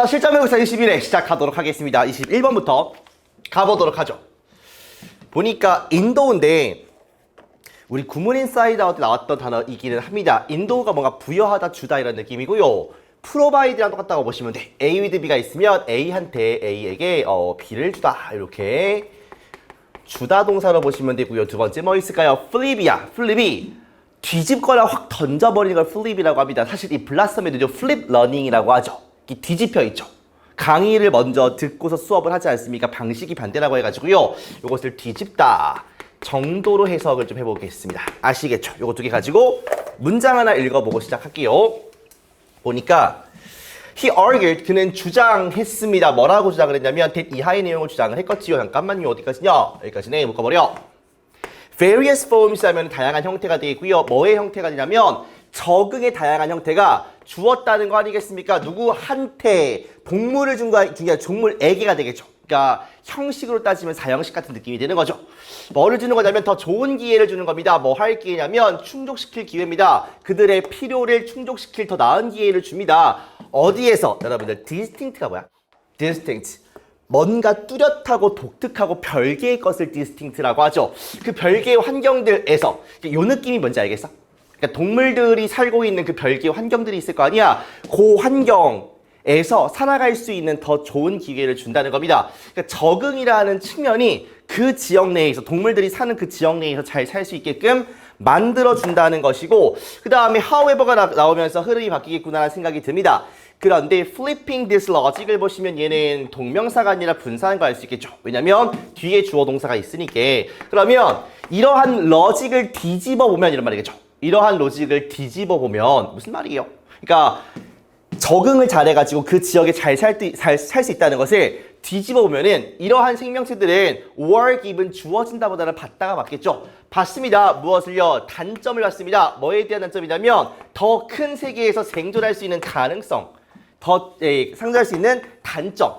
자, 실전 외국사 21회 시작하도록 하겠습니다. 21번부터 가보도록 하죠. 보니까 인도인데 우리 구문 인사이드 아웃 때 나왔던 단어이기는 합니다. 인도가 뭔가 부여하다, 주다 이런 느낌이고요. 프로바이드랑 똑같다고 보시면 돼. A with B가 있으면 A한테 A에게 B를 주다. 이렇게 주다 동사로 보시면 되고요. 두 번째 뭐 있을까요? 플립이야. 플립이 뒤집거나 확 던져버리는 걸 플립이라고 합니다. 사실 이 블라썸에도 플립 러닝이라고 하죠. 뒤집혀 있죠. 강의를 먼저 듣고서 수업을 하지 않습니까? 방식이 반대라고 해가지고요. 이것을 뒤집다 정도로 해석을 좀 해보겠습니다. 아시겠죠? 요거 두 개 가지고 문장 하나 읽어보고 시작할게요. 보니까 He argued, 그는 주장했습니다. 뭐라고 주장을 했냐면 that 이하의 내용을 주장을 했겠지요. 잠깐만요. 어디까지냐? 여기까지네. 묶어버려. Various forms 하면 다양한 형태가 되겠고요. 뭐의 형태가 되냐면 적응의 다양한 형태가 주었다는 거 아니겠습니까? 누구한테 동물을 준 게 아니라 동물에게가 되겠죠. 그러니까 형식으로 따지면 사형식 같은 느낌이 되는 거죠. 뭐를 주는 거냐면 더 좋은 기회를 주는 겁니다. 뭐 할 기회냐면 충족시킬 기회입니다. 그들의 필요를 충족시킬 더 나은 기회를 줍니다. 어디에서? 여러분들 distinct가 뭐야? distinct. 뭔가 뚜렷하고 독특하고 별개의 것을 distinct라고 하죠. 그 별개의 환경들에서 요 느낌이 뭔지 알겠어? 그러니까 동물들이 살고 있는 그 별개의 환경들이 있을 거 아니야. 그 환경에서 살아갈 수 있는 더 좋은 기회를 준다는 겁니다. 그러니까 적응이라는 측면이 그 지역 내에서 동물들이 사는 그 지역 내에서 잘 살 수 있게끔 만들어준다는 것이고, 그 다음에 however가 나오면서 흐름이 바뀌겠구나라는 생각이 듭니다. 그런데 flipping this logic을 보시면 얘는 동명사가 아니라 분사한 거 알 수 있겠죠. 왜냐면 뒤에 주어 동사가 있으니까. 그러면 이러한 로직을 뒤집어 보면 이런 말이겠죠. 이러한 로직을 뒤집어 보면 무슨 말이에요? 그러니까 적응을 잘해가지고 그 지역에 잘 살 수 있다는 것을 뒤집어 보면은 이러한 생명체들은 were given 주어진다보다는 받다가 맞겠죠. 받습니다. 무엇을요? 단점을 받습니다. 뭐에 대한 단점이냐면 더 큰 세계에서 생존할 수 있는 가능성, 더 상존할 수 있는 단점을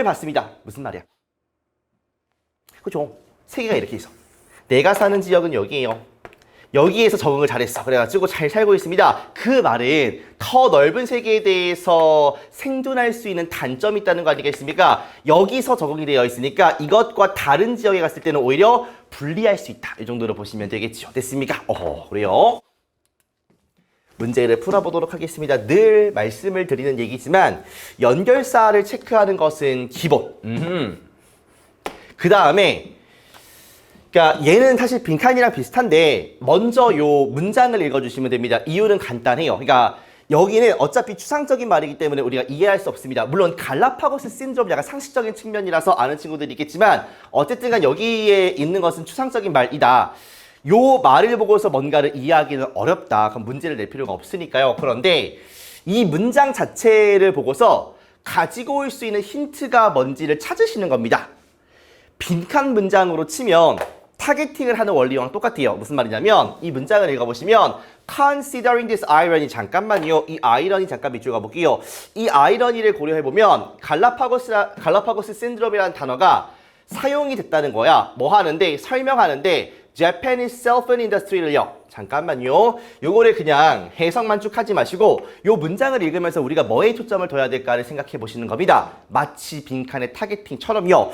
받습니다. 무슨 말이야? 그죠? 세계가 이렇게 있어. 내가 사는 지역은 여기예요. 여기에서 적응을 잘했어. 그래가지고 잘 살고 있습니다. 그 말은 더 넓은 세계에 대해서 생존할 수 있는 단점이 있다는 거 아니겠습니까? 여기서 적응이 되어 있으니까 이것과 다른 지역에 갔을 때는 오히려 불리할 수 있다. 이 정도로 보시면 되겠죠. 됐습니까? 그래요. 문제를 풀어보도록 하겠습니다. 늘 말씀을 드리는 얘기지만 연결사를 체크하는 것은 기본. 그 다음에 그러니까 얘는 사실 빈칸이랑 비슷한데 먼저 요 문장을 읽어주시면 됩니다. 이유는 간단해요. 그러니까 여기는 어차피 추상적인 말이기 때문에 우리가 이해할 수 없습니다. 물론 갈라파고스 신드롬 약간 상식적인 측면이라서 아는 친구들이 있겠지만 어쨌든 간 여기에 있는 것은 추상적인 말이다. 요 말을 보고서 뭔가를 이해하기는 어렵다. 그럼 문제를 낼 필요가 없으니까요. 그런데 이 문장 자체를 보고서 가지고 올 수 있는 힌트가 뭔지를 찾으시는 겁니다. 빈칸 문장으로 치면 타겟팅을 하는 원리랑 똑같아요. 무슨 말이냐면 이 문장을 읽어보시면 Considering this irony, 잠깐만요. 이 아이러니 잠깐 밑줄 가볼게요. 이 아이러니를 고려해보면 갈라파고스 신드롬이라는 단어가 사용이 됐다는 거야. 뭐 하는데? 설명하는데 Japanese cell phone industry를요. 잠깐만요. 요거를 그냥 해석만 쭉 하지 마시고 요 문장을 읽으면서 우리가 뭐에 초점을 둬야 될까를 생각해 보시는 겁니다. 마치 빈칸의 타겟팅처럼요.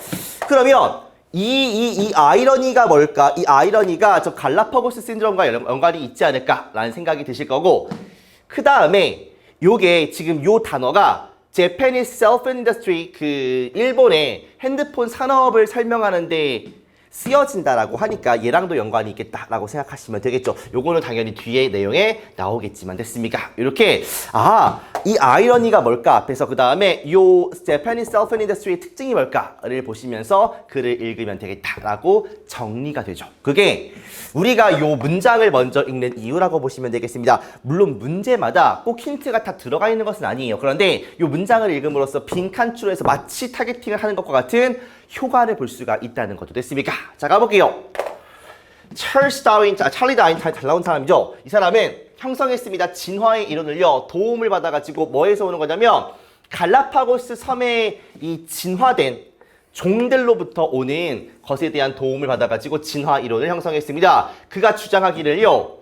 그러면 이 아이러니가 뭘까? 이 아이러니가 저 갈라파고스 신드롬과 연관이 있지 않을까라는 생각이 드실 거고, 그 다음에 요게 지금 요 단어가 Japanese cell phone industry, 그 일본의 핸드폰 산업을 설명하는데 쓰여진다라고 하니까 얘랑도 연관이 있겠다라고 생각하시면 되겠죠. 요거는 당연히 뒤에 내용에 나오겠지만 됐습니까? 이렇게 이 아이러니가 뭘까 앞에서 그 다음에 요 Japanese cell phone industry의 특징이 뭘까를 보시면서 글을 읽으면 되겠다라고 정리가 되죠. 그게 우리가 요 문장을 먼저 읽는 이유라고 보시면 되겠습니다. 물론 문제마다 꼭 힌트가 다 들어가 있는 것은 아니에요. 그런데 요 문장을 읽음으로써 빈칸추로해서 마치 타겟팅을 하는 것과 같은 효과를 볼 수가 있다는 것도 됐습니까? 자, 가볼게요. 찰리 다윈 잘 나온 사람이죠. 이 사람은 형성했습니다. 진화의 이론을요. 도움을 받아가지고 뭐에서 오는 거냐면 갈라파고스 섬에 이 진화된 종들로부터 오는 것에 대한 도움을 받아가지고 진화 이론을 형성했습니다. 그가 주장하기를요.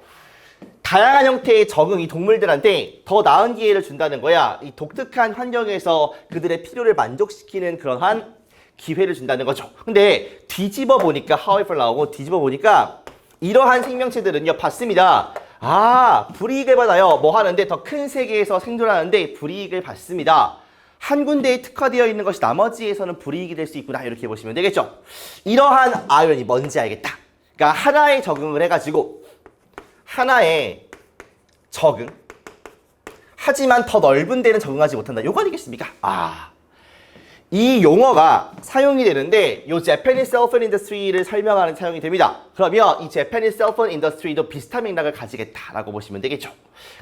다양한 형태의 적응이 동물들한테 더 나은 기회를 준다는 거야. 이 독특한 환경에서 그들의 필요를 만족시키는 그러한 기회를 준다는 거죠. 근데 뒤집어 보니까 however 나오고 뒤집어 보니까 이러한 생명체들은요 봤습니다. 아, 불이익을 받아요. 뭐 하는데 더 큰 세계에서 생존하는데 불이익을 받습니다. 한 군데에 특화되어 있는 것이 나머지에서는 불이익이 될 수 있구나. 이렇게 보시면 되겠죠. 이러한 아이언이 뭔지 알겠다. 그러니까 하나에 적응을 해가지고 하나에 적응. 하지만 더 넓은 데는 적응하지 못한다. 요거 아니겠습니까? 이 용어가 사용이 되는데 요 Japanese cell phone industry를 설명하는 사용이 됩니다. 그러면 이 Japanese cell phone industry도 비슷한 맥락을 가지겠다라고 보시면 되겠죠.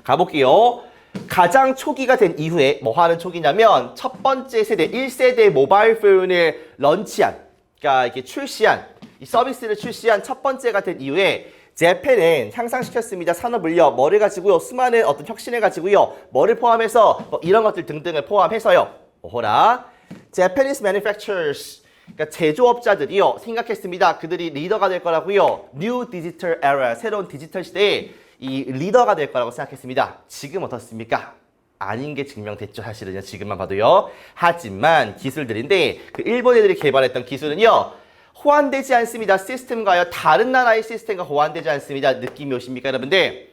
가볼게요. 가장 초기가 된 이후에 뭐 하는 초기냐면 첫 번째 세대 1세대 모바일 폰을 런치한, 그러니까 이렇게 출시한, 이 서비스를 출시한 첫 번째가 된 이후에 재팬은 향상시켰습니다. 산업을요. 뭐를 가지고요? 수많은 어떤 혁신을 가지고요. 뭐를 포함해서 뭐 이런 것들 등등을 포함해서요. 뭐라? Japanese manufacturers, 그러니까 제조업자들이요. 생각했습니다. 그들이 리더가 될 거라고요. New Digital Era, 새로운 디지털 시대에 이 리더가 될 거라고 생각했습니다. 지금 어떻습니까? 아닌 게 증명됐죠. 사실은요. 지금만 봐도요. 하지만 기술들인데 그 일본 애들이 개발했던 기술은요. 호환되지 않습니다. 시스템과요. 다른 나라의 시스템과 호환되지 않습니다. 느낌이 오십니까, 여러분들?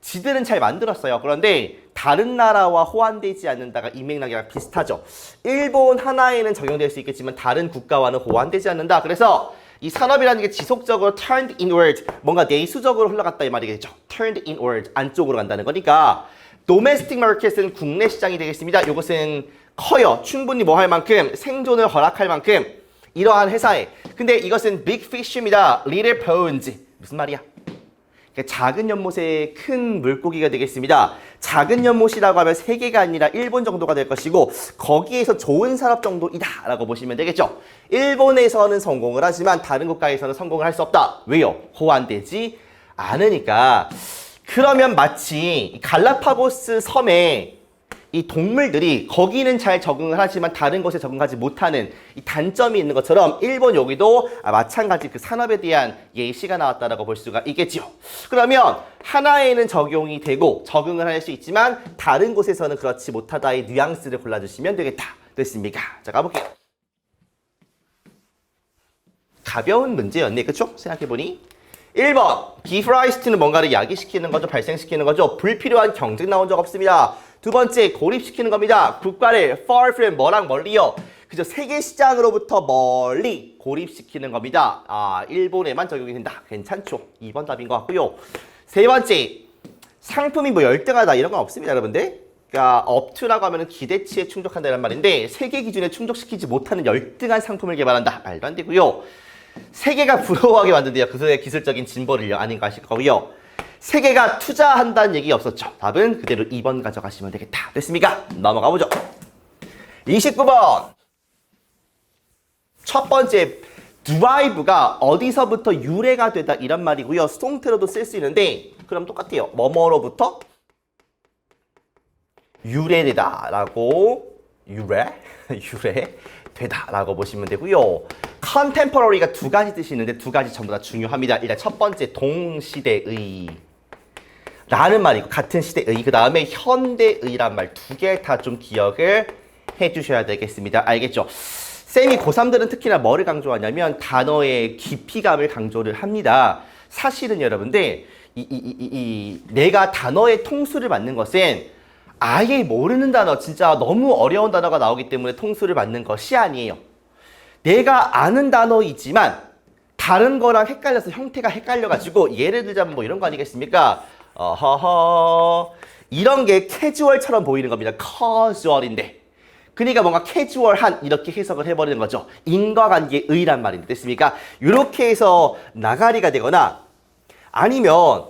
지들은 잘 만들었어요. 그런데 다른 나라와 호환되지 않는다가 이 맥락이랑 비슷하죠. 일본 하나에는 적용될 수 있겠지만 다른 국가와는 호환되지 않는다. 그래서 이 산업이라는 게 지속적으로 turned inward, 뭔가 내수적으로 흘러갔다 이 말이겠죠. turned inward, 안쪽으로 간다는 거니까 domestic market은 국내 시장이 되겠습니다. 이것은 커요. 충분히 뭐 할 만큼, 생존을 허락할 만큼 이러한 회사에. 근데 이것은 big fish입니다. little ponds. 무슨 말이야? 그러니까 작은 연못의 큰 물고기가 되겠습니다. 작은 연못이라고 하면 세계가 아니라 일본 정도가 될 것이고 거기에서 좋은 산업 정도이다 라고 보시면 되겠죠. 일본에서는 성공을 하지만 다른 국가에서는 성공을 할 수 없다. 왜요? 호환되지 않으니까. 그러면 마치 갈라파고스 섬에 이 동물들이 거기는 잘 적응을 하지만 다른 곳에 적응하지 못하는 이 단점이 있는 것처럼 일본 여기도 마찬가지 그 산업에 대한 예시가 나왔다라고 볼 수가 있겠죠. 그러면 하나에는 적용이 되고 적응을 할 수 있지만 다른 곳에서는 그렇지 못하다의 뉘앙스를 골라주시면 되겠다. 됐습니까? 자, 가볼게요. 가벼운 문제였네. 그쵸? 생각해보니. 1번, 기프라이스트는 뭔가를 야기시키는 거죠. 발생시키는 거죠. 불필요한 경쟁 나온 적 없습니다. 두 번째, 고립시키는 겁니다. 국가를 far from 뭐랑 멀리요. 그죠? 세계 시장으로부터 멀리 고립시키는 겁니다. 일본에만 적용이 된다. 괜찮죠? 2번 답인 것 같고요. 세 번째, 상품이 뭐 열등하다 이런 건 없습니다, 여러분들. 그러니까 업투라고 하면 기대치에 충족한다는 말인데 세계 기준에 충족시키지 못하는 열등한 상품을 개발한다. 말도 안 되고요. 세계가 부러워하게 만든대요. 그들의 기술적인 진보를요. 아닌가 하실 거고요. 세계가 투자한다는 얘기 없었죠. 답은 그대로 2번 가져가시면 되겠다. 됐습니까? 넘어가 보죠. 29번. 첫 번째, 드라이브가 어디서부터 유래가 되다 이런 말이고요. 수동태로도 쓸 수 있는데 그럼 똑같아요. 뭐뭐로부터 유래되다 라고 유래되다 라고 보시면 되고요. contemporary가 두 가지 뜻이 있는데 두 가지 전부 다 중요합니다. 일단 첫 번째, 동시대의 라는 말이고 같은 시대의, 그 다음에 현대의란 말 두 개 다 좀 기억을 해주셔야 되겠습니다. 알겠죠? 쌤이 고3들은 특히나 뭐를 강조하냐면 단어의 깊이감을 강조를 합니다. 사실은 여러분들 내가 단어의 통수를 맞는 것은 아예 모르는 단어, 진짜 너무 어려운 단어가 나오기 때문에 통수를 맞는 것이 아니에요. 내가 아는 단어이지만 다른 거랑 헷갈려서 형태가 헷갈려가지고 예를 들자면 뭐 이런 거 아니겠습니까? 이런 게 캐주얼처럼 보이는 겁니다. casual인데. 그러니까 뭔가 캐주얼한 이렇게 해석을 해버리는 거죠. 인과관계의란 말인데 됐습니까? 이렇게 해서 나가리가 되거나 아니면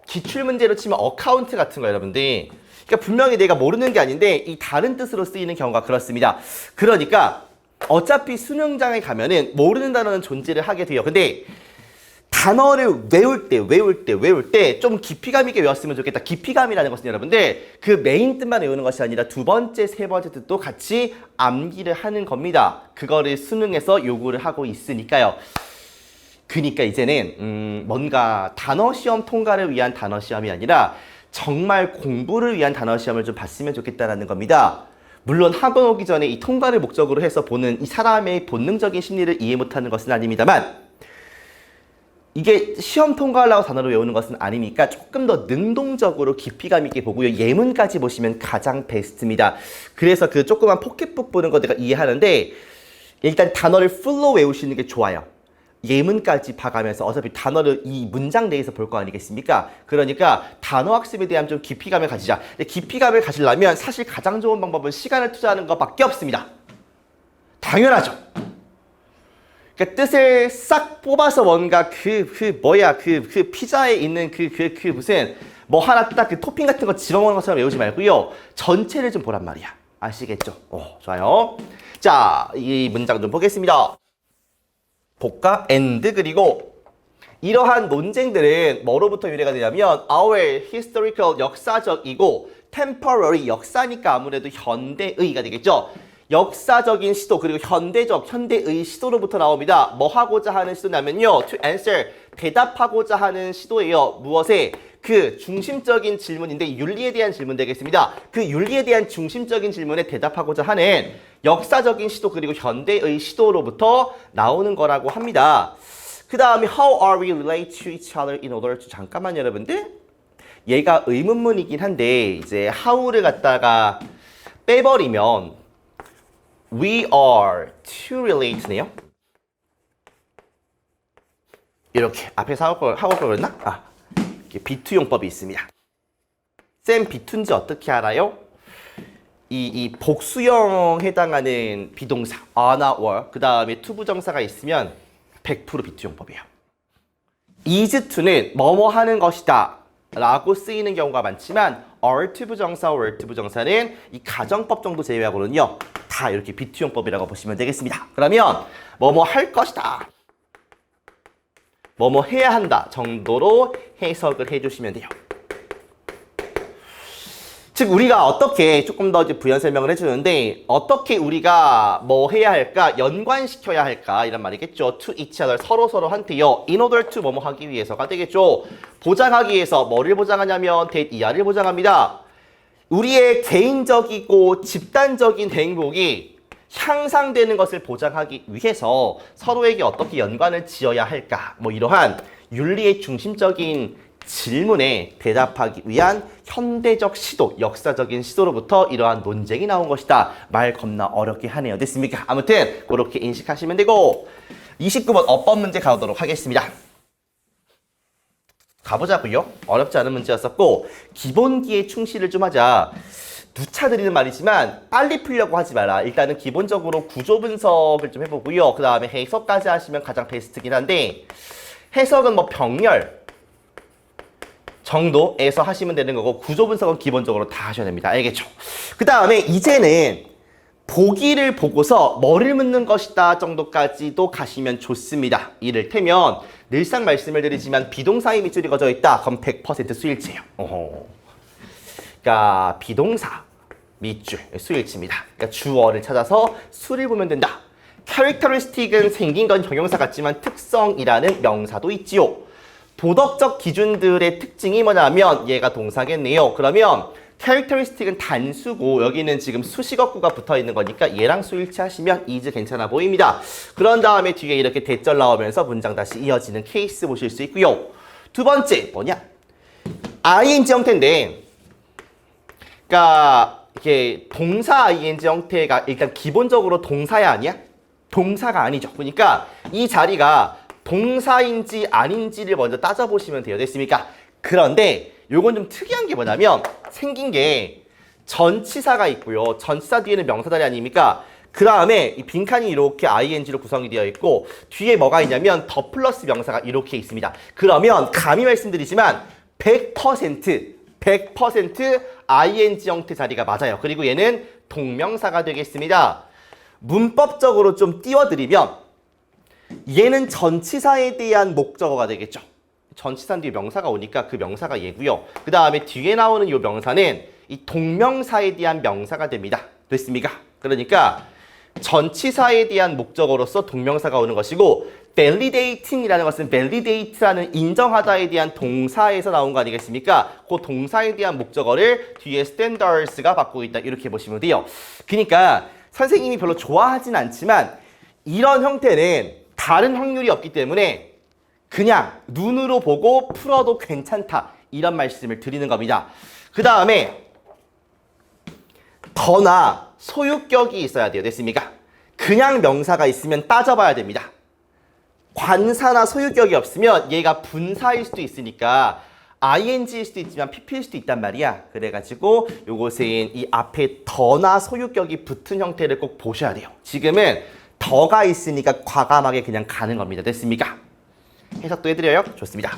기출문제로 치면 어카운트 같은 거 여러분들. 그러니까 분명히 내가 모르는 게 아닌데 이 다른 뜻으로 쓰이는 경우가 그렇습니다. 그러니까 어차피 수능장에 가면은 모르는 단어는 존재를 하게 돼요. 근데 단어를 외울 때 좀 깊이감 있게 외웠으면 좋겠다. 깊이감이라는 것은 여러분들 그 메인 뜻만 외우는 것이 아니라 두 번째, 세 번째 뜻도 같이 암기를 하는 겁니다. 그거를 수능에서 요구를 하고 있으니까요. 그러니까 이제는 뭔가 단어 시험 통과를 위한 단어 시험이 아니라 정말 공부를 위한 단어 시험을 좀 봤으면 좋겠다라는 겁니다. 물론 학원 오기 전에 이 통과를 목적으로 해서 보는 이 사람의 본능적인 심리를 이해 못하는 것은 아닙니다만 이게 시험 통과하려고 단어를 외우는 것은 아니니까 조금 더 능동적으로 깊이감 있게 보고요. 예문까지 보시면 가장 베스트입니다. 그래서 그 조그만 포켓북 보는 거 내가 이해하는데 일단 단어를 풀로 외우시는 게 좋아요. 예문까지 봐가면서 어차피 단어를 이 문장 내에서 볼 거 아니겠습니까? 그러니까 단어 학습에 대한 좀 깊이감을 가지자. 근데 깊이감을 가지려면 사실 가장 좋은 방법은 시간을 투자하는 것밖에 없습니다. 당연하죠. 그러니까 뜻을 싹 뽑아서 뭔가 그 피자에 있는 무슨 뭐 하나 딱 그 토핑 같은 거 집어먹는 것처럼 외우지 말고요. 전체를 좀 보란 말이야. 아시겠죠? 좋아요. 자, 이 문장 좀 보겠습니다. 복과 and 그리고 이러한 논쟁들은 뭐로부터 유래가 되냐면 our historical 역사적이고 temporary 역사니까 아무래도 현대의가 되겠죠. 역사적인 시도 그리고 현대의 시도로부터 나옵니다. 뭐 하고자 하는 시도냐면요. to answer 대답하고자 하는 시도예요. 무엇에? 그 중심적인 질문인데 윤리에 대한 질문 되겠습니다. 그 윤리에 대한 중심적인 질문에 대답하고자 하는 역사적인 시도 그리고 현대의 시도로부터 나오는 거라고 합니다. 그 다음에 how are we relate to each other in order to 잠깐만 여러분들 얘가 의문문이긴 한데 이제 how를 갖다가 빼버리면 we are to relate네요. 이렇게 앞에서 하고 그랬나? 비투용법이 있습니다. 쌤 비투인지 어떻게 알아요? 이 복수형 해당하는 비동사 are나 were 그 다음에 to 부정사가 있으면 100% 비투용법이에요. is to는 뭐뭐 하는 것이다 라고 쓰이는 경우가 많지만 are to 부정사, were to 부정사는 이 가정법 정도 제외하고는요 다 이렇게 비투용법이라고 보시면 되겠습니다. 그러면 뭐뭐 할 것이다 뭐뭐 해야 한다 정도로 해석을 해주시면 돼요. 즉 우리가 어떻게 조금 더 이제 부연 설명을 해주는데 어떻게 우리가 뭐 해야 할까 연관시켜야 할까 이런 말이겠죠. to each other 서로한테요. in order to 뭐뭐 하기 위해서가 되겠죠. 보장하기 위해서 뭐를 보장하냐면 that 이하를 보장합니다. 우리의 개인적이고 집단적인 행복이 향상되는 것을 보장하기 위해서 서로에게 어떻게 연관을 지어야 할까 뭐 이러한 윤리의 중심적인 질문에 대답하기 위한 현대적 시도, 역사적인 시도로부터 이러한 논쟁이 나온 것이다. 말 겁나 어렵게 하네요. 됐습니까? 아무튼 그렇게 인식하시면 되고 29번 어법 문제 가보도록 하겠습니다. 가보자고요. 어렵지 않은 문제였었고 기본기에 충실을 좀 하자. 누차 드리는 말이지만 빨리 풀려고 하지 마라. 일단은 기본적으로 구조 분석을 좀 해보고요. 그 다음에 해석까지 하시면 가장 베스트긴 한데 해석은 뭐 병렬 정도에서 하시면 되는 거고 구조 분석은 기본적으로 다 하셔야 됩니다. 알겠죠? 그 다음에 이제는 보기를 보고서 뭐를 묻는 것이다 정도까지도 가시면 좋습니다. 이를테면 늘상 말씀을 드리지만 비동사의 밑줄이 그어져 있다. 그럼 100% 수일치예요. 그러니까 비동사 밑줄 수일치입니다. 그러니까 주어를 찾아서 수를 보면 된다. characteristic은 생긴 건 형용사 같지만 특성이라는 명사도 있지요. 도덕적 기준들의 특징이 뭐냐면 얘가 동사겠네요. 그러면 characteristic은 단수고 여기는 지금 수식어구가 붙어 있는 거니까 얘랑 수일치하시면 is 괜찮아 보입니다. 그런 다음에 뒤에 이렇게 대절 나오면서 문장 다시 이어지는 케이스 보실 수 있고요. 두 번째 뭐냐? ing 형태인데 그러니까 이게 동사 ing 형태가 일단 기본적으로 동사야 아니야? 동사가 아니죠. 그러니까 이 자리가 동사인지 아닌지를 먼저 따져보시면 돼요. 됐습니까? 그런데 요건 좀 특이한 게 뭐냐면 생긴 게 전치사가 있고요. 전치사 뒤에는 명사다리 아닙니까? 그 다음에 이 빈칸이 이렇게 ing로 구성이 되어 있고 뒤에 뭐가 있냐면 더 플러스 명사가 이렇게 있습니다. 그러면 감히 말씀드리지만 100% ing 형태 자리가 맞아요. 그리고 얘는 동명사가 되겠습니다. 문법적으로 좀 띄워드리면 얘는 전치사에 대한 목적어가 되겠죠. 전치사 뒤에 명사가 오니까 그 명사가 얘고요. 그 다음에 뒤에 나오는 이 명사는 이 동명사에 대한 명사가 됩니다. 됐습니까? 그러니까 전치사에 대한 목적어로서 동명사가 오는 것이고 validating이라는 것은 validate라는 인정하다에 대한 동사에서 나온 거 아니겠습니까? 그 동사에 대한 목적어를 뒤에 standards가 받고 있다. 이렇게 보시면 돼요. 그러니까 선생님이 별로 좋아하진 않지만 이런 형태는 다른 확률이 없기 때문에 그냥 눈으로 보고 풀어도 괜찮다. 이런 말씀을 드리는 겁니다. 그 다음에 더나 소유격이 있어야 돼요. 됐습니까? 그냥 명사가 있으면 따져봐야 됩니다. 관사나 소유격이 없으면 얘가 분사일 수도 있으니까 ing일 수도 있지만 pp일 수도 있단 말이야. 그래가지고 요것은 이 앞에 더나 소유격이 붙은 형태를 꼭 보셔야 돼요. 지금은 더가 있으니까 과감하게 그냥 가는 겁니다. 됐습니까? 해석도 해드려요? 좋습니다.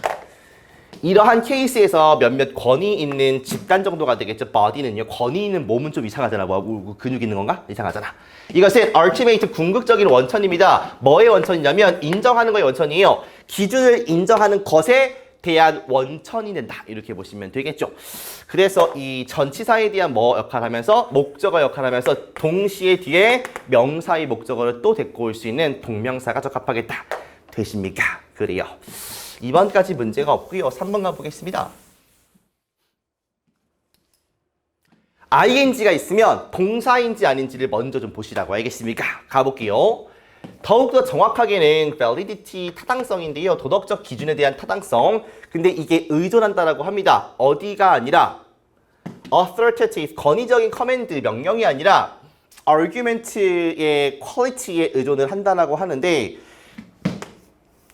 이러한 케이스에서 몇몇 권위 있는 집단 정도가 되겠죠. body는요. 권위 있는 몸은 좀 이상하잖아. 뭐 근육 있는 건가? 이상하잖아. 이것은 ultimate 궁극적인 원천입니다. 뭐의 원천이냐면 인정하는 거의 원천이에요. 기준을 인정하는 것에 대한 원천이 된다. 이렇게 보시면 되겠죠. 그래서 이 전치사에 대한 뭐 역할을 하면서 목적어 역할을 하면서 동시에 뒤에 명사의 목적어를 또 데리고 올 수 있는 동명사가 적합하겠다. 되십니까? 그래요. 2번까지 문제가 없고요. 3번 가보겠습니다. ing가 있으면 동사인지 아닌지를 먼저 좀 보시라고 알겠습니까? 가볼게요. 더욱더 정확하게는 validity, 타당성인데요. 도덕적 기준에 대한 타당성. 근데 이게 의존한다라고 합니다. 어디가 아니라 authoritative, 권위적인 커맨드, 명령이 아니라 argument의 퀄리티에 의존을 한다라고 하는데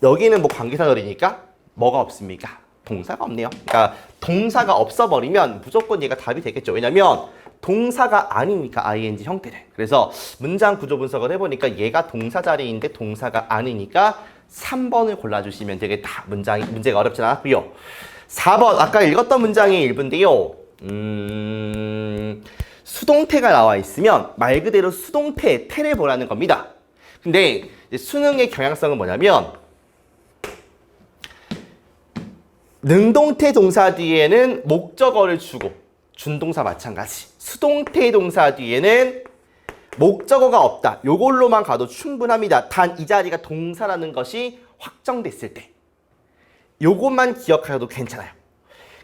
여기는 뭐 관계사절이니까 뭐가 없습니까? 동사가 없네요. 그러니까 동사가 없어버리면 무조건 얘가 답이 되겠죠. 왜냐면 동사가 아니니까 ing 형태를. 그래서 문장 구조 분석을 해보니까 얘가 동사 자리인데 동사가 아니니까 3번을 골라주시면 되겠다. 문제가 어렵진 않았고요. 4번 아까 읽었던 문장의 일부인데요. 수동태가 나와 있으면 말 그대로 수동태, 태를 보라는 겁니다. 근데 수능의 경향성은 뭐냐면 능동태 동사 뒤에는 목적어를 주고 준동사 마찬가지. 수동태 동사 뒤에는 목적어가 없다. 요걸로만 가도 충분합니다. 단 이 자리가 동사라는 것이 확정됐을 때. 요것만 기억하셔도 괜찮아요.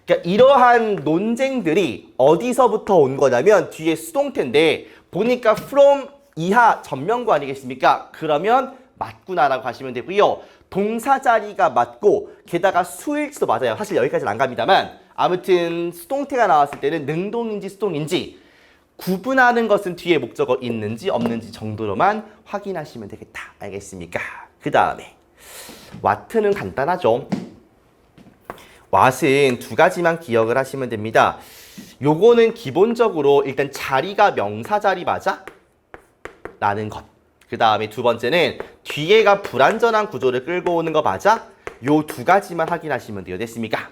그러니까 이러한 논쟁들이 어디서부터 온 거냐면 뒤에 수동태인데 보니까 from 이하 전명구 아니겠습니까? 그러면 맞구나라고 하시면 되고요. 동사 자리가 맞고 게다가 수일지도 맞아요. 사실 여기까지는 안 갑니다만 아무튼 수동태가 나왔을 때는 능동인지 수동인지 구분하는 것은 뒤에 목적어 있는지 없는지 정도로만 확인하시면 되겠다. 알겠습니까? 그 다음에 what는 간단하죠. what은 두 가지만 기억을 하시면 됩니다. 요거는 기본적으로 일단 자리가 명사 자리 맞아? 라는 것. 그 다음에 두 번째는 뒤에가 불완전한 구조를 끌고 오는 거 맞아? 요 두 가지만 확인하시면 돼요. 됐습니까?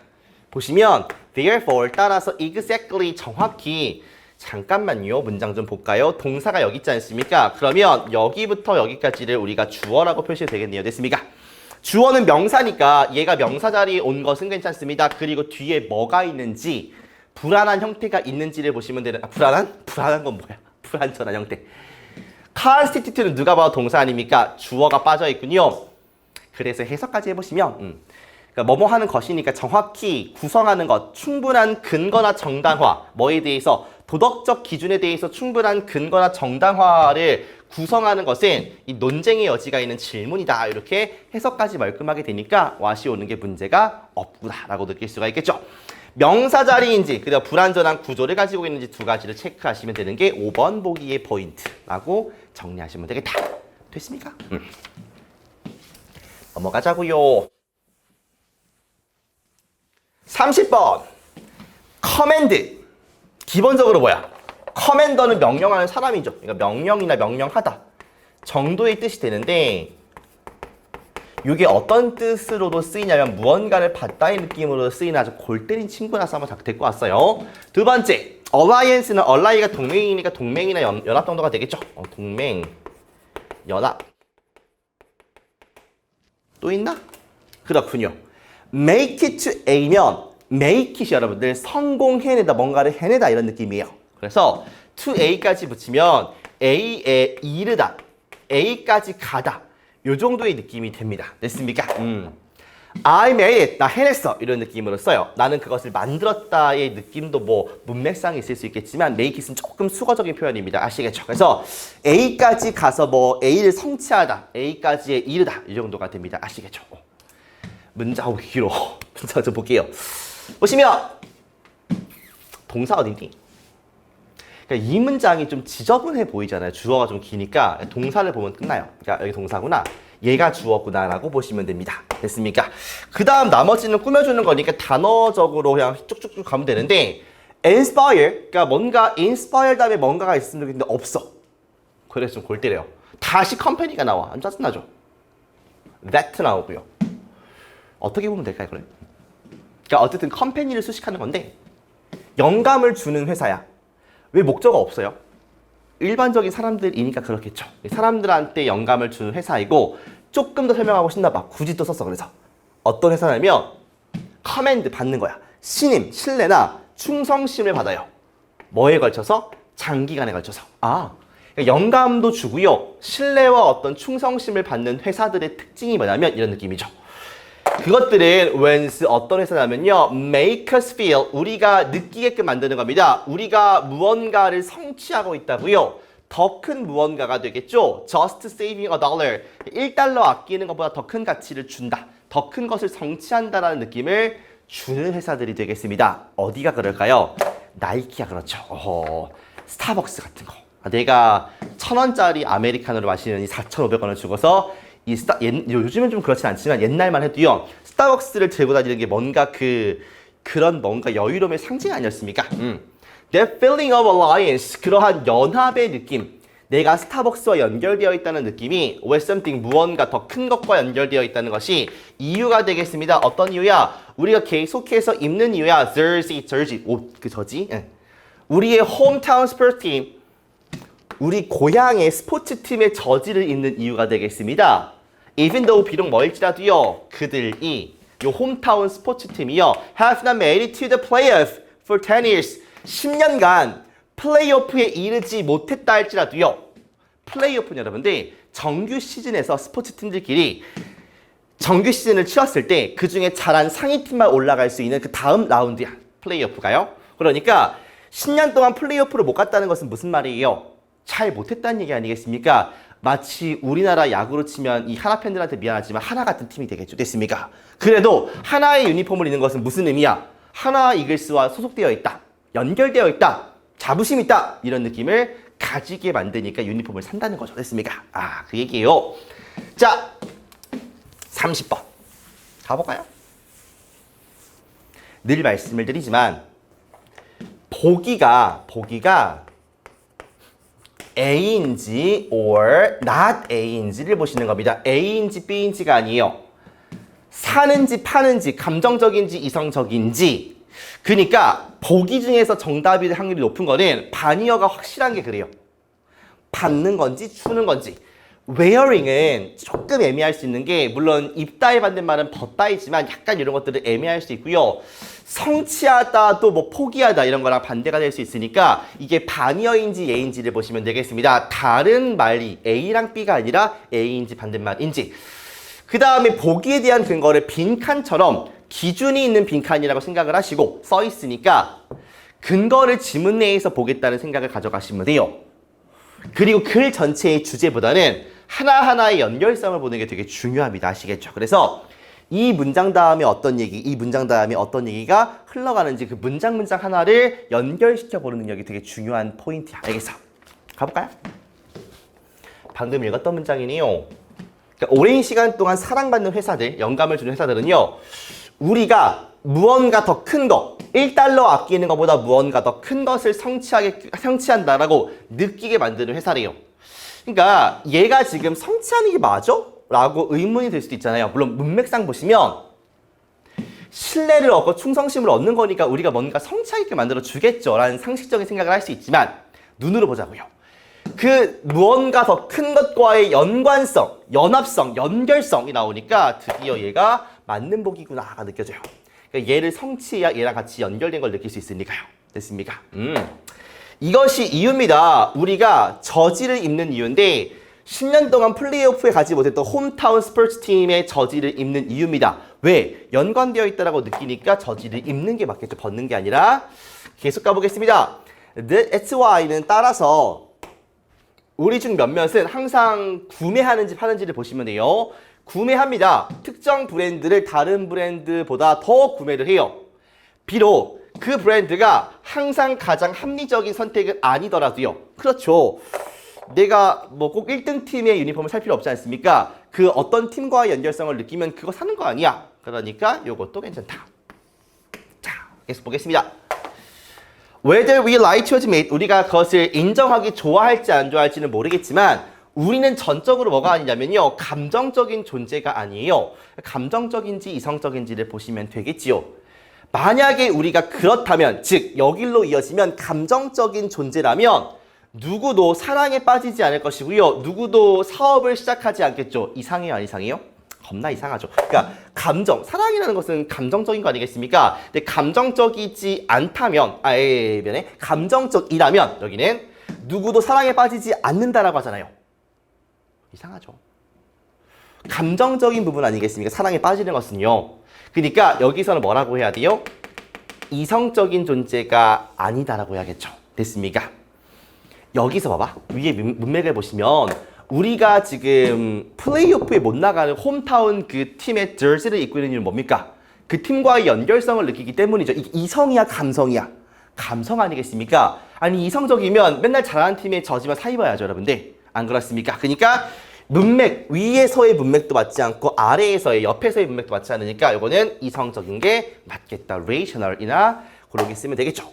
보시면 therefore 따라서 exactly 정확히 잠깐만요. 문장 좀 볼까요? 동사가 여기 있지 않습니까? 그러면 여기부터 여기까지를 우리가 주어라고 표시해도 되겠네요. 됐습니까? 주어는 명사니까 얘가 명사 자리에 온 것은 괜찮습니다. 그리고 뒤에 뭐가 있는지 불안한 형태가 있는지를 보시면 되는 불안한 건 뭐야? 불완전한 형태. constitute는 누가 봐도 동사 아닙니까? 주어가 빠져 있군요. 그래서 해석까지 해보시면 그러니까 뭐뭐 하는 것이니까 정확히 구성하는 것, 충분한 근거나 정당화, 뭐에 대해서 도덕적 기준에 대해서 충분한 근거나 정당화를 구성하는 것은 이 논쟁의 여지가 있는 질문이다. 이렇게 해석까지 말끔하게 되니까 what이 오는 게 문제가 없구나라고 느낄 수가 있겠죠. 명사 자리인지 그리고 불완전한 구조를 가지고 있는지 두 가지를 체크하시면 되는 게 5번 보기의 포인트라고 정리하시면 되겠다. 됐습니까? 넘어가자고요. 30번 커맨드. 기본적으로 뭐야? 커맨더는 명령하는 사람이죠. 그러니까 명령이나 명령하다 정도의 뜻이 되는데 이게 어떤 뜻으로도 쓰이냐면 무언가를 받다의 느낌으로 쓰이는 아주 골 때린 친구라서 한번 데리고 왔어요. 두 번째, alliance는 ally가 동맹이니까 동맹이나 연합 정도가 되겠죠. 동맹, 연합. 또 있나? 그렇군요. make it to A면 make it 여러분들 성공해내다, 뭔가를 해내다 이런 느낌이에요. 그래서 to A까지 붙이면 A에 이르다, A까지 가다 요 정도의 느낌이 됩니다. 됐습니까? I made it, 나 해냈어 이런 느낌으로 써요. 나는 그것을 만들었다의 느낌도 뭐 문맥상이 있을 수 있겠지만 make it은 조금 수거적인 표현입니다. 아시겠죠? 그래서 A까지 가서 뭐 A를 성취하다, A까지에 이르다 이 정도가 됩니다. 아시겠죠? 문장 길어. 문장 좀 볼게요. 보시면 동사 어디니? 그러니까 이 문장이 좀 지저분해 보이잖아요. 주어가 좀 기니까 동사를 보면 끝나요. 그러니까 여기 동사구나. 얘가 주어구나 라고 보시면 됩니다. 됐습니까? 그 다음 나머지는 꾸며주는 거니까 단어적으로 그냥 쭉쭉쭉 가면 되는데 inspire, 그러니까 뭔가 inspire 다음에 뭔가가 있으면 좋겠는데 없어. 그래서 좀 골 때려요. 다시 컴퍼니가 나와. 안 짜증나죠? that 나오고요. 어떻게 보면 될까요? 그래? 그러니까 어쨌든 컴퍼니를 수식하는 건데 영감을 주는 회사야. 왜 목적어 없어요? 일반적인 사람들이니까 그렇겠죠. 사람들한테 영감을 주는 회사이고 조금 더 설명하고 싶나 봐. 굳이 또 썼어. 그래서 어떤 회사냐면 커맨드 받는 거야. 신임, 신뢰나 충성심을 받아요. 뭐에 걸쳐서? 장기간에 걸쳐서. 그러니까 영감도 주고요. 신뢰와 어떤 충성심을 받는 회사들의 특징이 뭐냐면 이런 느낌이죠. 그것들은 왠지 어떤 회사냐면요. make us feel, 우리가 느끼게끔 만드는 겁니다. 우리가 무언가를 성취하고 있다고요. 더 큰 무언가가 되겠죠. Just saving a dollar. 1달러 아끼는 것보다 더 큰 가치를 준다. 더 큰 것을 성취한다라는 느낌을 주는 회사들이 되겠습니다. 어디가 그럴까요? 나이키가 그렇죠. 스타벅스 같은 거. 내가 1,000원짜리 아메리카노를 마시는 이 4,500원을 주고서 요즘은 좀 그렇진 않지만 옛날만 해도요. 스타벅스를 들고 다니는 게 뭔가 그런 뭔가 여유로움의 상징 아니었습니까? The feeling of alliance, 그러한 연합의 느낌. 내가 스타벅스와 연결되어 있다는 느낌이 with something, 무언가 더 큰 것과 연결되어 있다는 것이 이유가 되겠습니다. 어떤 이유야? 우리가 계속해서 입는 이유야. jersey, 옷, 그 저지. 우리의 hometown sports team, 우리 고향의 스포츠팀의 저지를 입는 이유가 되겠습니다. Even though 비록 멀지라도요. 그들이 요 홈타운 스포츠팀이요. have not made it to the playoff for 10 years. 10년간 플레이오프에 이르지 못했다 할지라도요. 플레이오프는 여러분들 정규 시즌에서 스포츠팀들끼리 정규 시즌을 치렀을 때 그중에 잘한 상위팀만 올라갈 수 있는 그 다음 라운드야. 플레이오프가요. 그러니까 10년 동안 플레이오프를 못 갔다는 것은 무슨 말이에요? 잘 못했다는 얘기 아니겠습니까? 마치 우리나라 야구로 치면 이 하나 팬들한테 미안하지만 하나 같은 팀이 되겠죠. 됐습니까? 그래도 하나의 유니폼을 입는 것은 무슨 의미야? 하나 이글스와 소속되어 있다. 연결되어 있다. 자부심 있다. 이런 느낌을 가지게 만드니까 유니폼을 산다는 거죠. 됐습니까? 그 얘기예요. 자, 30번. 가볼까요? 늘 말씀을 드리지만 보기가 A인지 or not A인지를 보시는 겁니다. A인지 B인지가 아니에요. 사는지 파는지 감정적인지 이성적인지. 그러니까 보기 중에서 정답일 확률이 높은 거는 반이어가 확실한 게 그래요. 받는 건지 주는 건지. wearing은 조금 애매할 수 있는 게 물론 입다에 받는 말은 벗다이지만 약간 이런 것들은 애매할 수 있고요. 성취하다도 뭐 포기하다 이런 거랑 반대가 될 수 있으니까 이게 반이어인지 예인지를 보시면 되겠습니다. 다른 말이 A랑 B가 아니라 A인지 반대말인지. 그 다음에 보기에 대한 근거를 빈칸처럼 기준이 있는 빈칸이라고 생각을 하시고 써 있으니까 근거를 지문 내에서 보겠다는 생각을 가져가시면 돼요. 그리고 글 전체의 주제보다는 하나하나의 연결성을 보는 게 되게 중요합니다. 아시겠죠? 그래서 이 문장 다음에 어떤 얘기, 이 문장 다음에 어떤 얘기가 흘러가는지 그 문장 하나를 연결시켜 보는 능력이 되게 중요한 포인트야. 알겠어? 가볼까요? 방금 읽었던 문장이네요. 그러니까 오랜 시간 동안 사랑받는 회사들, 영감을 주는 회사들은요. 우리가 무언가 더 큰 거, 1달러 아끼는 것보다 무언가 더 큰 것을 성취한다라고 느끼게 만드는 회사래요. 그러니까 얘가 지금 성취하는 게 맞아? 라고 의문이 될 수도 있잖아요. 물론 문맥상 보시면 신뢰를 얻고 충성심을 얻는 거니까 우리가 뭔가 성취하게 만들어 주겠죠 라는 상식적인 생각을 할 수 있지만 눈으로 보자고요. 그 무언가 더 큰 것과의 연관성, 연합성, 연결성이 나오니까 드디어 얘가 맞는 복이구나가 느껴져요. 그러니까 얘를 성취해야 얘랑 같이 연결된 걸 느낄 수 있으니까요. 됐습니까? 이것이 이유입니다. 우리가 저지를 입는 이유인데 10년 동안 플레이오프에 가지 못했던 홈타운 스포츠 팀의 저지를 입는 이유입니다. 왜? 연관되어 있다고 느끼니까 저지를 입는 게 맞겠죠. 벗는 게 아니라. 계속 가보겠습니다. That's why는 따라서 우리 중 몇몇은 항상 구매하는지 파는지를 보시면 돼요. 구매합니다. 특정 브랜드를 다른 브랜드보다 더 구매를 해요. 비록 그 브랜드가 항상 가장 합리적인 선택은 아니더라도요. 그렇죠. 내가 뭐 꼭 1등 팀의 유니폼을 살 필요 없지 않습니까? 그 어떤 팀과의 연결성을 느끼면 그거 사는 거 아니야. 그러니까 요것도 괜찮다. 자, 계속 보겠습니다. Whether we like to admit, 우리가 그것을 인정하기 좋아할지 안 좋아할지는 모르겠지만 우리는 전적으로 뭐가 아니냐면요. 감정적인 존재가 아니에요. 감정적인지 이성적인지를 보시면 되겠지요. 만약에 우리가 그렇다면, 즉 여길로 이어지면 감정적인 존재라면 누구도 사랑에 빠지지 않을 것이고요. 누구도 사업을 시작하지 않겠죠. 이상해요, 안 이상해요? 겁나 이상하죠. 그러니까 감정, 사랑이라는 것은 감정적인 거 아니겠습니까? 근데 감정적이지 않다면, 감정적이라면 여기는 누구도 사랑에 빠지지 않는다라고 하잖아요. 이상하죠. 감정적인 부분 아니겠습니까? 사랑에 빠지는 것은요. 그러니까 여기서는 뭐라고 해야 돼요? 이성적인 존재가 아니다라고 해야겠죠. 됐습니까? 여기서 봐봐. 위에 문맥을 보시면 우리가 지금 플레이오프에 못 나가는 홈타운 그 팀의 저지를 입고 있는 이유는 뭡니까? 그 팀과의 연결성을 느끼기 때문이죠. 이게 이성이야, 감성이야? 감성 아니겠습니까? 아니 이성적이면 맨날 잘하는 팀의 저지만 사 입어야죠, 여러분들. 안 그렇습니까? 그러니까 문맥, 위에서의 문맥도 맞지 않고 아래에서의, 옆에서의 문맥도 맞지 않으니까 이거는 이성적인 게 맞겠다. rational이나 그렇게 쓰면 되겠죠.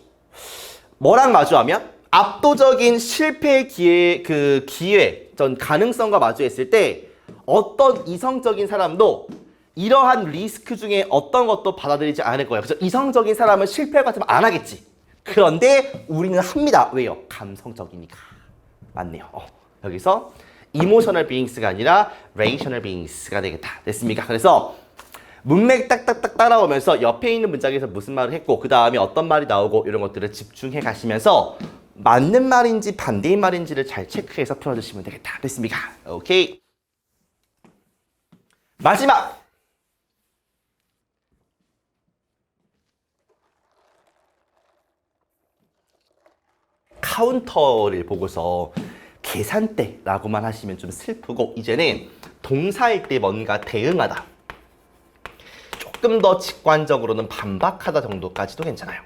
뭐랑 마주하면? 압도적인 실패의 기회, 전 가능성과 마주했을 때 어떤 이성적인 사람도 이러한 리스크 중에 어떤 것도 받아들이지 않을 거예요. 그래서 이성적인 사람은 실패 같으면 안 하겠지. 그런데 우리는 합니다. 왜요? 감성적이니까. 맞네요. 여기서 emotional beings가 아니라 rational beings가 되겠다. 됐습니까? 그래서 문맥 딱딱딱 따라오면서 옆에 있는 문장에서 무슨 말을 했고 그 다음에 어떤 말이 나오고 이런 것들을 집중해 가시면서 맞는 말인지 반대인 말인지를 잘 체크해서 풀어주시면 되겠다. 됐습니까? 오케이. 마지막! 카운터를 보고서 계산대라고만 하시면 좀 슬프고 이제는 동사일 때 뭔가 대응하다. 조금 더 직관적으로는 반박하다 정도까지도 괜찮아요.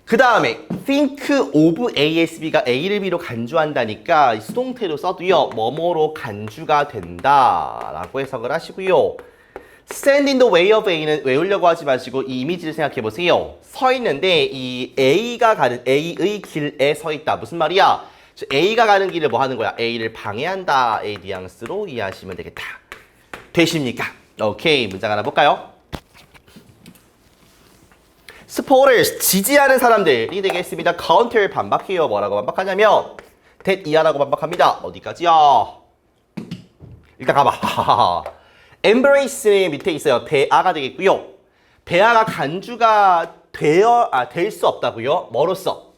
그 다음에 think of ASB가 A를 B로 간주한다니까 수동태로 써도요. 뭐뭐로 간주가 된다라고 해석을 하시고요. stand in the way of A는 외우려고 하지 마시고 이 이미지를 생각해 보세요. 서 있는데 이 A가 가는 A의 길에 서 있다. 무슨 말이야? A가 가는 길을 뭐 하는 거야? A를 방해한다. A 뉘앙스로 이해하시면 되겠다. 되십니까? 오케이. 문장 하나 볼까요? supporters, 지지하는 사람들이 되겠습니다. counter 반박해요. 뭐라고 반박하냐면 that 이하라고 반박합니다. 어디까지야? 일단 가봐. embrace 밑에 있어요. 대아가 되겠고요. 대아가 간주가 될 수 없다고요. 뭐로써?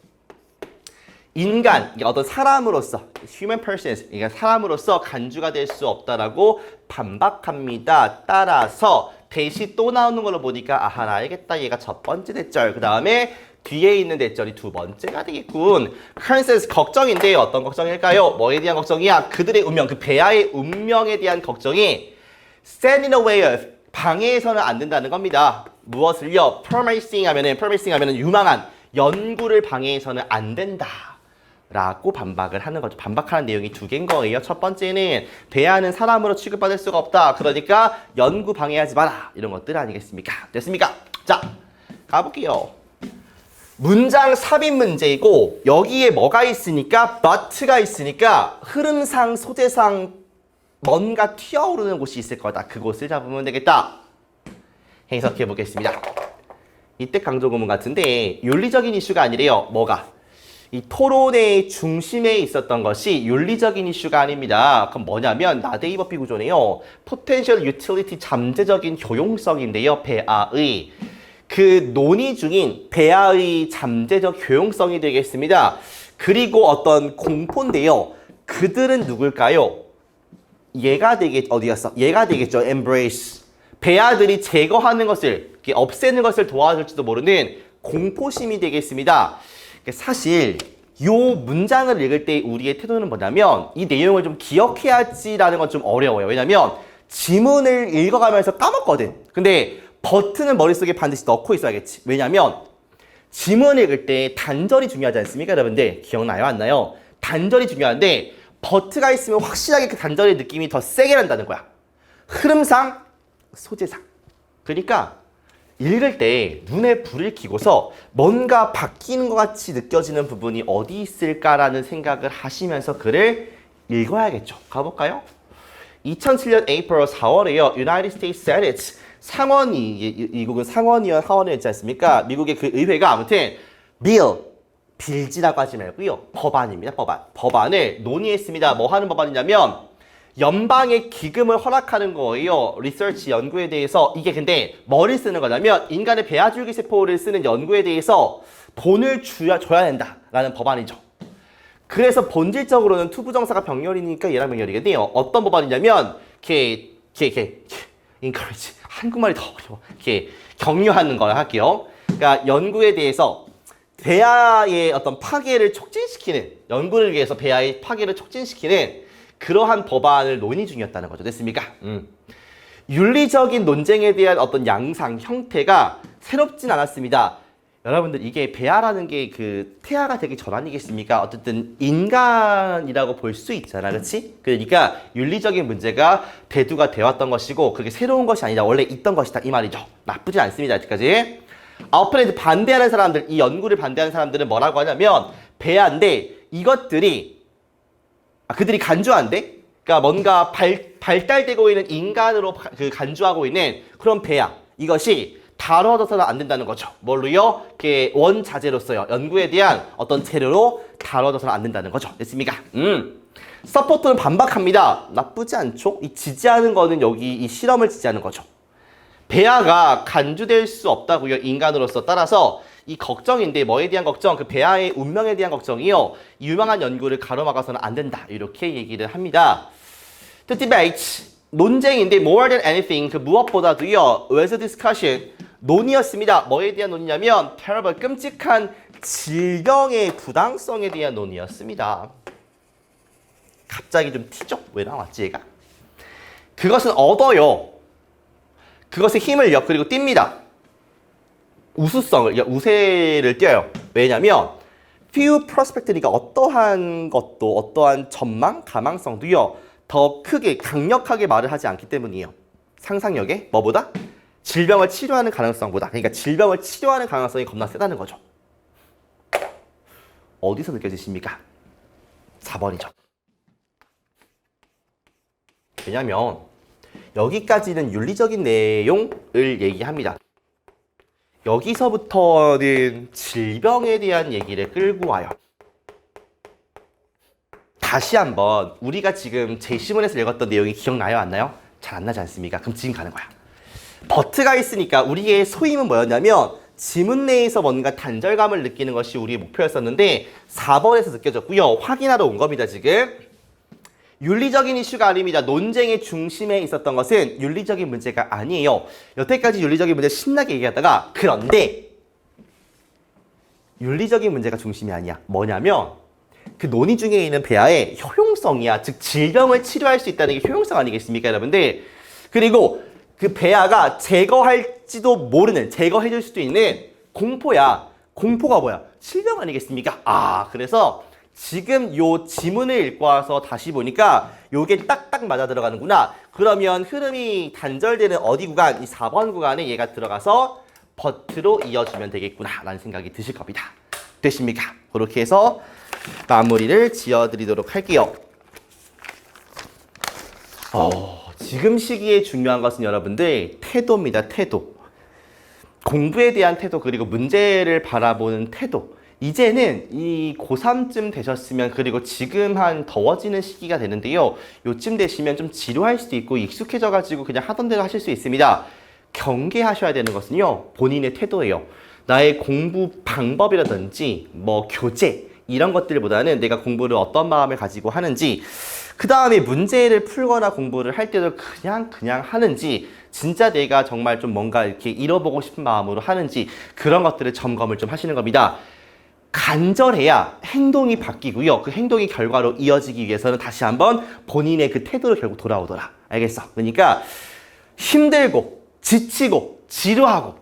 인간, 어떤 사람으로서 human persons, 그러니까 사람으로서 간주가 될 수 없다라고 반박합니다. 따라서 대시 또 나오는 걸로 보니까 아하 나 알겠다. 얘가 첫 번째 대절. 그 다음에 뒤에 있는 대절이 두 번째가 되겠군. concerns 걱정인데 어떤 걱정일까요? 뭐에 대한 걱정이야? 그들의 운명, 그 배아의 운명에 대한 걱정이 stand in the way of 방해해서는 안 된다는 겁니다. 무엇을요? promising 하면은 유망한 연구를 방해해서는 안 된다. 라고 반박을 하는 거죠. 반박하는 내용이 두 개인 거예요. 첫 번째는 대안은 사람으로 취급받을 수가 없다. 그러니까 연구 방해하지 마라. 이런 것들 아니겠습니까? 됐습니까? 자, 가볼게요. 문장 삽입 문제이고 여기에 뭐가 있으니까 but가 있으니까 흐름상 소재상 뭔가 튀어오르는 곳이 있을 거다. 그곳을 잡으면 되겠다. 해석해 보겠습니다. 이때 강조구문 같은데 윤리적인 이슈가 아니래요. 뭐가? 이 토론의 중심에 있었던 것이 윤리적인 이슈가 아닙니다. 그럼 뭐냐면 나데이버비 구조네요. Potential Utility 잠재적인 효용성인데요. 배아의 그 논의 중인 배아의 잠재적 효용성이 되겠습니다. 그리고 어떤 공포인데요. 그들은 누굴까요? 얘가 되겠죠. embrace. 배아들이 제거하는 것을, 없애는 것을 도와줄지도 모르는 공포심이 되겠습니다. 사실 이 문장을 읽을 때 우리의 태도는 뭐냐면 이 내용을 좀 기억해야지라는 건 좀 어려워요. 왜냐면 지문을 읽어가면서 까먹거든. 근데 버튼은 머릿속에 반드시 넣고 있어야겠지. 왜냐면 지문을 읽을 때 단절이 중요하지 않습니까, 여러분들? 기억나요? 안 나요? 단절이 중요한데 버트가 있으면 확실하게 그 단절의 느낌이 더 세게 난다는 거야. 흐름상, 소재상. 그러니까 읽을 때 눈에 불을 켜고서 뭔가 바뀌는 것 같이 느껴지는 부분이 어디 있을까라는 생각을 하시면서 글을 읽어야겠죠. 가볼까요? 2007년 April 4월에요. United States Senate 상원이, 미국은 상원의원 하원을 했지 않습니까? 미국의 그 의회가 아무튼 bill, 빌지라고 하지 말고요. 법안입니다. 법안을 논의했습니다. 뭐 하는 법안이냐면 연방의 기금을 허락하는 거예요. 리서치 연구에 대해서. 이게 근데 뭐를 쓰는 거냐면 인간의 배아줄기 세포를 쓰는 연구에 대해서 돈을 줘야 된다라는 법안이죠. 그래서 본질적으로는 투부정사가 병렬이니까 얘랑 병렬이겠네요. 어떤 법안이냐면 encourage. 한국말이 더 어려워. 격려하는 걸 할게요. 그러니까 연구에 대해서 배아의 어떤 파괴를 촉진시키는, 연구를 위해서 배아의 파괴를 촉진시키는 그러한 법안을 논의 중이었다는 거죠. 됐습니까? 윤리적인 논쟁에 대한 어떤 양상, 형태가 새롭진 않았습니다. 여러분들 이게 배아라는 게 그 태아가 되기 전 아니겠습니까? 어쨌든 인간이라고 볼 수 있잖아, 그렇지? 그러니까 윤리적인 문제가 대두가 되었던 것이고 그게 새로운 것이 아니다. 원래 있던 것이다 이 말이죠. 나쁘지 않습니다, 아직까지. 아웃플레이드 반대하는 사람들, 이 연구를 반대하는 사람들은 뭐라고 하냐면 배아인데 이것들이 그들이 간주한데, 그러니까 뭔가 발달되고 있는 인간으로 간주하고 있는 그런 배아, 이것이 다뤄져서는 안 된다는 거죠. 뭘로요? 원자재로서요. 연구에 대한 어떤 재료로 다뤄져서는 안 된다는 거죠. 됐습니까? 서포트는 반박합니다. 나쁘지 않죠? 이 지지하는 거는 여기 이 실험을 지지하는 거죠. 배아가 간주될 수 없다고요. 인간으로서. 따라서 이 걱정인데 뭐에 대한 걱정? 그 배아의 운명에 대한 걱정이요. 유망한 연구를 가로막아서는 안 된다. 이렇게 얘기를 합니다. The debate. 논쟁인데 more than anything. 그 무엇보다도요. was a discussion. 논의였습니다. 뭐에 대한 논의냐면 terrible. 끔찍한 질병의 부당성에 대한 논의였습니다. 갑자기 좀 튀죠? 왜 나왔지 얘가? 그것은 얻어요. 그것의 힘을요. 그리고 띱니다. 우수성을, 우세를 띄어요. 왜냐면 few prospect니까 어떠한 것도, 어떠한 전망, 가망성도요. 더 크게, 강력하게 말을 하지 않기 때문이에요. 상상력에 뭐보다? 질병을 치료하는 가능성보다. 그러니까 질병을 치료하는 가능성이 겁나 세다는 거죠. 어디서 느껴지십니까? 4번이죠. 왜냐면 여기까지는 윤리적인 내용을 얘기합니다. 여기서부터는 질병에 대한 얘기를 끌고 와요. 다시 한번 우리가 지금 제시문에서 읽었던 내용이 기억나요? 안 나요? 잘 안 나지 않습니까? 그럼 지금 가는 거야. 버트가 있으니까 우리의 소임은 뭐였냐면 지문 내에서 뭔가 단절감을 느끼는 것이 우리의 목표였었는데 4번에서 느껴졌고요. 확인하러 온 겁니다, 지금. 윤리적인 이슈가 아닙니다. 논쟁의 중심에 있었던 것은 윤리적인 문제가 아니에요. 여태까지 윤리적인 문제 신나게 얘기하다가 그런데 윤리적인 문제가 중심이 아니야. 뭐냐면 그 논의 중에 있는 배아의 효용성이야. 즉 질병을 치료할 수 있다는 게 효용성 아니겠습니까, 여러분들? 그리고 그 배아가 제거할지도 모르는, 제거해줄 수도 있는 공포야. 공포가 뭐야? 질병 아니겠습니까? 그래서 지금 요 지문을 읽고 와서 다시 보니까 요게 딱딱 맞아 들어가는구나. 그러면 흐름이 단절되는 어디 구간? 이 4번 구간에 얘가 들어가서 버트로 이어주면 되겠구나 라는 생각이 드실 겁니다. 되십니까? 그렇게 해서 마무리를 지어드리도록 할게요. 지금 시기에 중요한 것은 여러분들 태도입니다. 태도. 공부에 대한 태도, 그리고 문제를 바라보는 태도. 이제는 이 고3쯤 되셨으면, 그리고 지금 한 더워지는 시기가 되는데요. 요쯤 되시면 좀 지루할 수도 있고 익숙해져가지고 그냥 하던 대로 하실 수 있습니다. 경계하셔야 되는 것은요, 본인의 태도예요. 나의 공부 방법이라든지 뭐 교재 이런 것들보다는 내가 공부를 어떤 마음을 가지고 하는지, 그 다음에 문제를 풀거나 공부를 할 때도 그냥 하는지, 진짜 내가 정말 좀 뭔가 이렇게 잃어보고 싶은 마음으로 하는지, 그런 것들을 점검을 좀 하시는 겁니다. 간절해야 행동이 바뀌고요. 그 행동이 결과로 이어지기 위해서는 다시 한번 본인의 그 태도로 결국 돌아오더라. 알겠어? 그러니까 힘들고 지치고 지루하고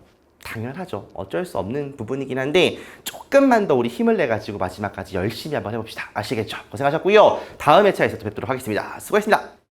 당연하죠. 어쩔 수 없는 부분이긴 한데 조금만 더 우리 힘을 내가지고 마지막까지 열심히 한번 해봅시다. 아시겠죠? 고생하셨고요. 다음 회차에서 또 뵙도록 하겠습니다. 수고했습니다.